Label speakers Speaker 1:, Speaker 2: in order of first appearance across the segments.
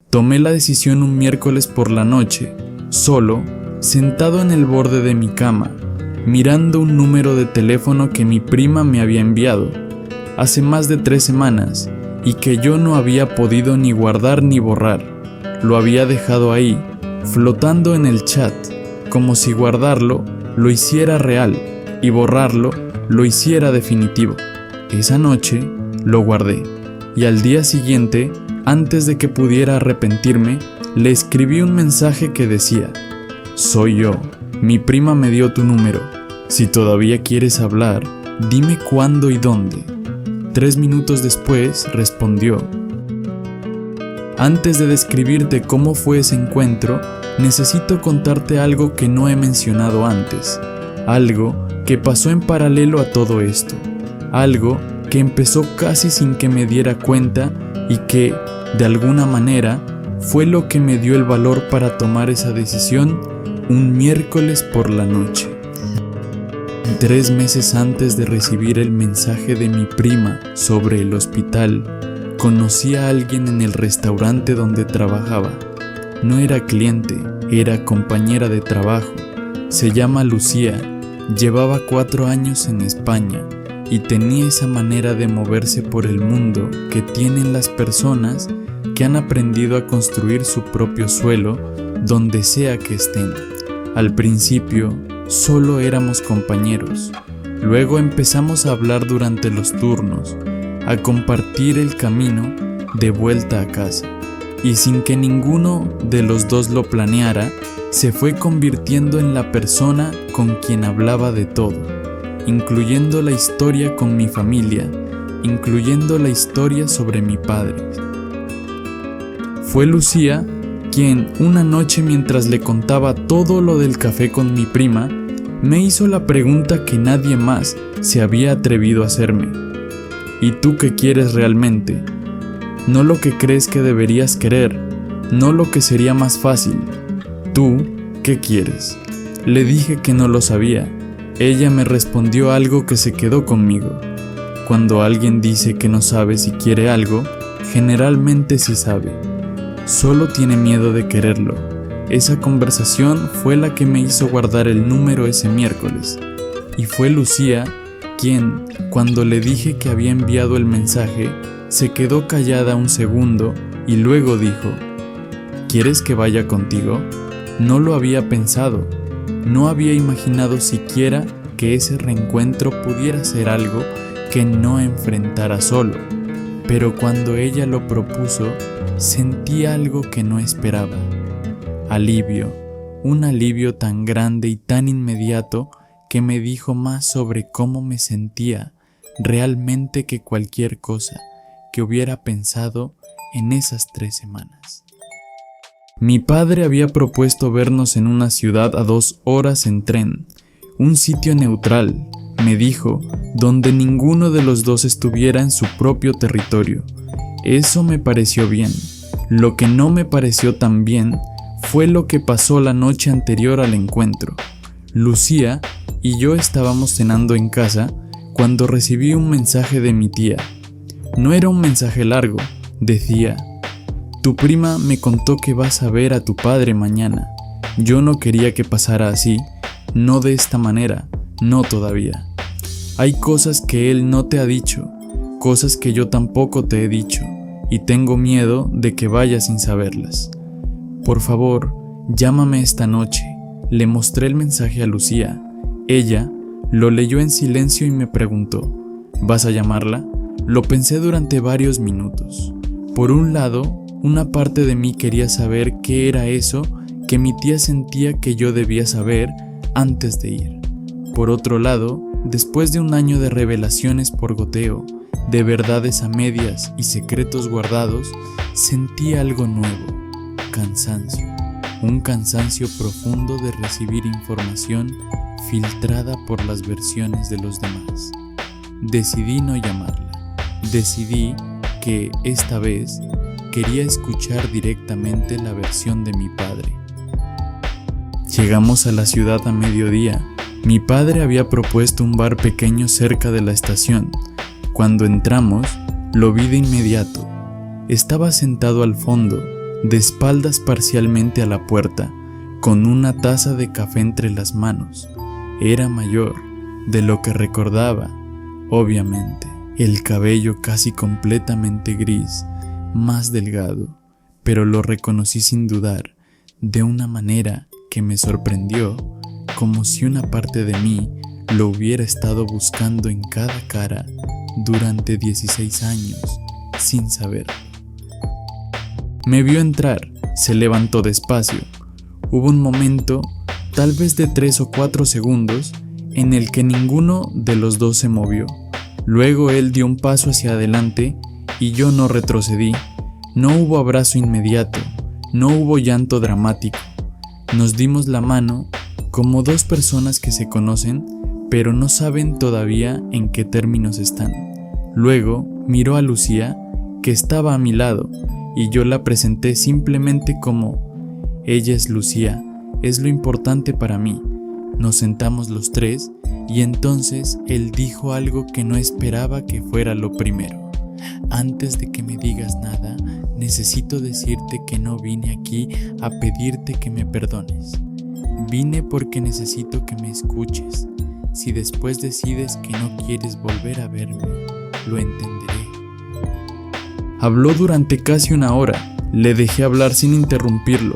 Speaker 1: Tomé la decisión un miércoles por la noche, solo, sentado en el borde de mi cama, mirando un número de teléfono que mi prima me había enviado hace más de 3 semanas y que yo no había podido ni guardar ni borrar. Lo había dejado ahí, flotando en el chat, como si guardarlo lo hiciera real y borrarlo lo hiciera definitivo. Esa noche lo guardé y al día siguiente, antes de que pudiera arrepentirme, le escribí un mensaje que decía: soy yo, mi prima me dio tu número. Si todavía quieres hablar, dime cuándo y dónde. 3 minutos después respondió: antes de describirte cómo fue ese encuentro, necesito contarte algo que no he mencionado antes, algo que pasó en paralelo a todo esto, algo que empezó casi sin que me diera cuenta y que, de alguna manera, fue lo que me dio el valor para tomar esa decisión un miércoles por la noche. 3 meses antes de recibir el mensaje de mi prima sobre el hospital, conocí a alguien en el restaurante donde trabajaba. No era cliente, era compañera de trabajo. Se llama Lucía, llevaba 4 años en España y tenía esa manera de moverse por el mundo que tienen las personas que han aprendido a construir su propio suelo donde sea que estén. Al principio, solo éramos compañeros. Luego empezamos a hablar durante los turnos, a compartir el camino de vuelta a casa. Y sin que ninguno de los dos lo planeara, se fue convirtiendo en la persona con quien hablaba de todo, incluyendo la historia con mi familia, incluyendo la historia sobre mi padre. Fue Lucía quien, una noche mientras le contaba todo lo del café con mi prima, me hizo la pregunta que nadie más se había atrevido a hacerme. ¿Y tú qué quieres realmente? No lo que crees que deberías querer, no lo que sería más fácil. ¿Tú qué quieres? Le dije que no lo sabía. Ella me respondió algo que se quedó conmigo. Cuando alguien dice que no sabe si quiere algo, generalmente sí sabe. Solo tiene miedo de quererlo. Esa conversación fue la que me hizo guardar el número ese miércoles. Y fue Lucía quien, cuando le dije que había enviado el mensaje, se quedó callada un segundo y luego dijo: ¿quieres que vaya contigo? No lo había pensado. No había imaginado siquiera que ese reencuentro pudiera ser algo que no enfrentara solo. Pero cuando ella lo propuso, sentí algo que no esperaba. Alivio, un alivio tan grande y tan inmediato que me dijo más sobre cómo me sentía realmente que cualquier cosa que hubiera pensado en esas 3 semanas. Mi padre había propuesto vernos en una ciudad a 2 horas en tren, un sitio neutral, me dijo, donde ninguno de los dos estuviera en su propio territorio. Eso me pareció bien. Lo que no me pareció tan bien fue lo que pasó la noche anterior al encuentro. Lucía y yo estábamos cenando en casa cuando recibí un mensaje de mi tía. No era un mensaje largo, decía: tu prima me contó que vas a ver a tu padre mañana. Yo no quería que pasara así, no de esta manera, no todavía. Hay cosas que él no te ha dicho, cosas que yo tampoco te he dicho, y tengo miedo de que vayas sin saberlas. Por favor, llámame esta noche. Le mostré el mensaje a Lucía. Ella lo leyó en silencio y me preguntó: ¿vas a llamarla? Lo pensé durante varios minutos. Por un lado, una parte de mí quería saber qué era eso que mi tía sentía que yo debía saber antes de ir. Por otro lado, después de un año de revelaciones por goteo, de verdades a medias y secretos guardados, sentí algo nuevo: cansancio. Un cansancio profundo de recibir información filtrada por las versiones de los demás. Decidí no llamarla. Decidí que, esta vez, quería escuchar directamente la versión de mi padre. Llegamos a la ciudad a mediodía. Mi padre había propuesto un bar pequeño cerca de la estación. Cuando entramos, lo vi de inmediato. Estaba sentado al fondo, de espaldas parcialmente a la puerta, con una taza de café entre las manos. Era mayor de lo que recordaba, obviamente, el cabello casi completamente gris, más delgado, pero lo reconocí sin dudar, de una manera que me sorprendió, como si una parte de mí lo hubiera estado buscando en cada cara durante 16 años, sin saberlo. Me vio entrar, se levantó despacio. Hubo un momento, tal vez de 3 o 4 segundos, en el que ninguno de los dos se movió. Luego él dio un paso hacia adelante y yo no retrocedí. No hubo abrazo inmediato, no hubo llanto dramático. Nos dimos la mano como dos personas que se conocen, pero no saben todavía en qué términos están. Luego miró a Lucía, que estaba a mi lado, y yo la presenté simplemente como: ella es Lucía, es lo importante para mí. Nos sentamos los tres y entonces él dijo algo que no esperaba que fuera lo primero. Antes de que me digas nada, necesito decirte que no vine aquí a pedirte que me perdones. Vine porque necesito que me escuches. Si después decides que no quieres volver a verme, lo entenderé. Habló durante casi una hora. Le dejé hablar sin interrumpirlo,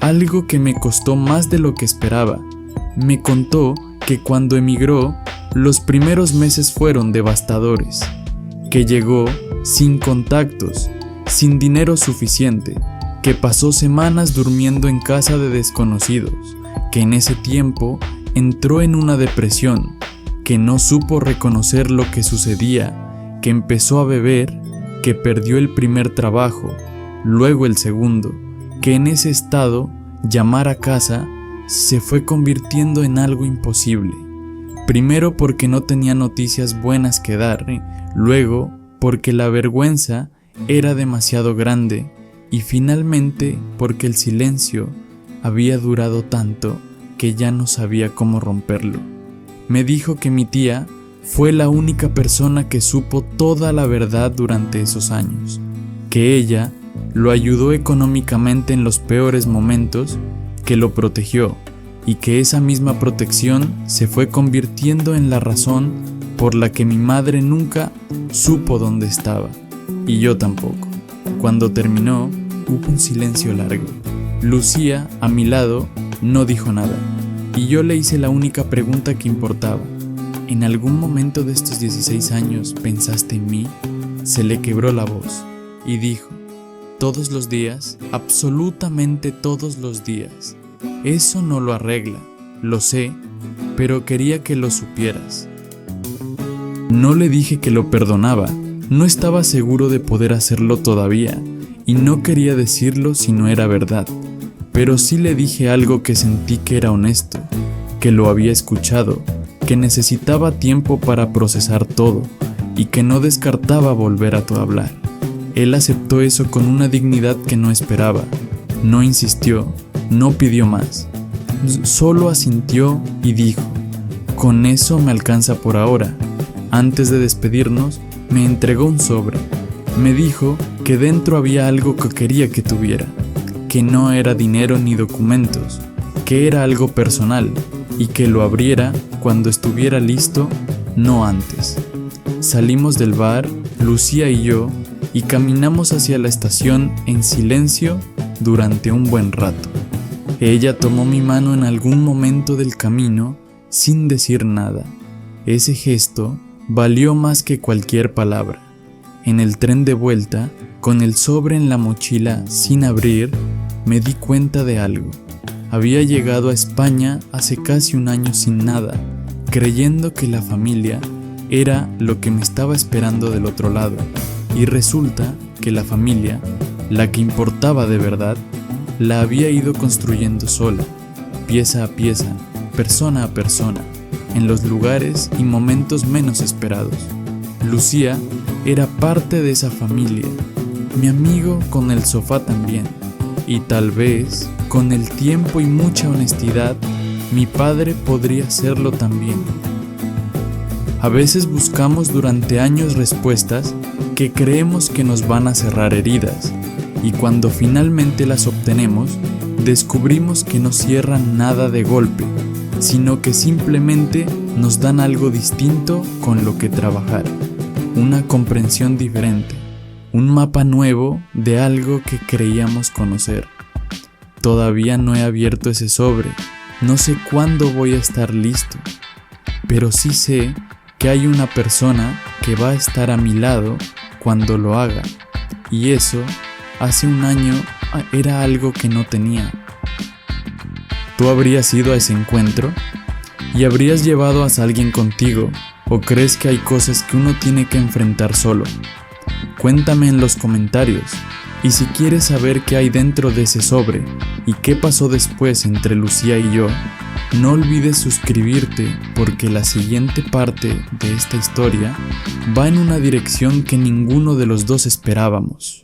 Speaker 1: algo que me costó más de lo que esperaba. Me contó que cuando emigró, los primeros meses fueron devastadores, que llegó sin contactos, sin dinero suficiente, que pasó semanas durmiendo en casa de desconocidos, que en ese tiempo entró en una depresión, que no supo reconocer lo que sucedía, que empezó a beber, que perdió el primer trabajo, luego el segundo, que en ese estado, llamar a casa se fue convirtiendo en algo imposible. Primero porque no tenía noticias buenas que dar, luego porque la vergüenza era demasiado grande y finalmente porque el silencio había durado tanto que ya no sabía cómo romperlo. Me dijo que mi tía fue la única persona que supo toda la verdad durante esos años, que ella lo ayudó económicamente en los peores momentos, que lo protegió y que esa misma protección se fue convirtiendo en la razón por la que mi madre nunca supo dónde estaba, y yo tampoco. Cuando terminó, hubo un silencio largo. Lucía, a mi lado, no dijo nada, y yo le hice la única pregunta que importaba. ¿En algún momento de estos 16 años pensaste en mí? Se le quebró la voz y dijo: todos los días, absolutamente todos los días. Eso no lo arregla, lo sé, pero quería que lo supieras. No le dije que lo perdonaba, no estaba seguro de poder hacerlo todavía, y no quería decirlo si no era verdad, pero sí le dije algo que sentí que era honesto, que lo había escuchado, que necesitaba tiempo para procesar todo, y que no descartaba volver a hablar. Él aceptó eso con una dignidad que no esperaba, no insistió, no pidió más, solo asintió y dijo: con eso me alcanza por ahora. Antes de despedirnos, me entregó un sobre. Me dijo que dentro había algo que quería que tuviera, que no era dinero ni documentos, que era algo personal y que lo abriera cuando estuviera listo, no antes. Salimos del bar, Lucía y yo, y caminamos hacia la estación en silencio durante un buen rato. Ella tomó mi mano en algún momento del camino sin decir nada. Ese gesto valió más que cualquier palabra. En el tren de vuelta, con el sobre en la mochila sin abrir, me di cuenta de algo. Había llegado a España hace casi un año sin nada, creyendo que la familia era lo que me estaba esperando del otro lado. Y resulta que la familia, la que importaba de verdad, la había ido construyendo sola, pieza a pieza, persona a persona, en los lugares y momentos menos esperados. Lucía era parte de esa familia, mi amigo con el sofá también, y tal vez, con el tiempo y mucha honestidad, mi padre podría serlo también. A veces buscamos durante años respuestas que creemos que nos van a cerrar heridas, y cuando finalmente las obtenemos, descubrimos que no cierran nada de golpe, sino que simplemente nos dan algo distinto con lo que trabajar, una comprensión diferente, un mapa nuevo de algo que creíamos conocer. Todavía no he abierto ese sobre, no sé cuándo voy a estar listo, pero sí sé que hay una persona que va a estar a mi lado cuando lo haga, y eso, hace un año, era algo que no tenía. ¿Tú habrías ido a ese encuentro? ¿Y habrías llevado a alguien contigo? ¿O crees que hay cosas que uno tiene que enfrentar solo? Cuéntame en los comentarios. Y si quieres saber qué hay dentro de ese sobre y qué pasó después entre Lucía y yo, no olvides suscribirte porque la siguiente parte de esta historia va en una dirección que ninguno de los dos esperábamos.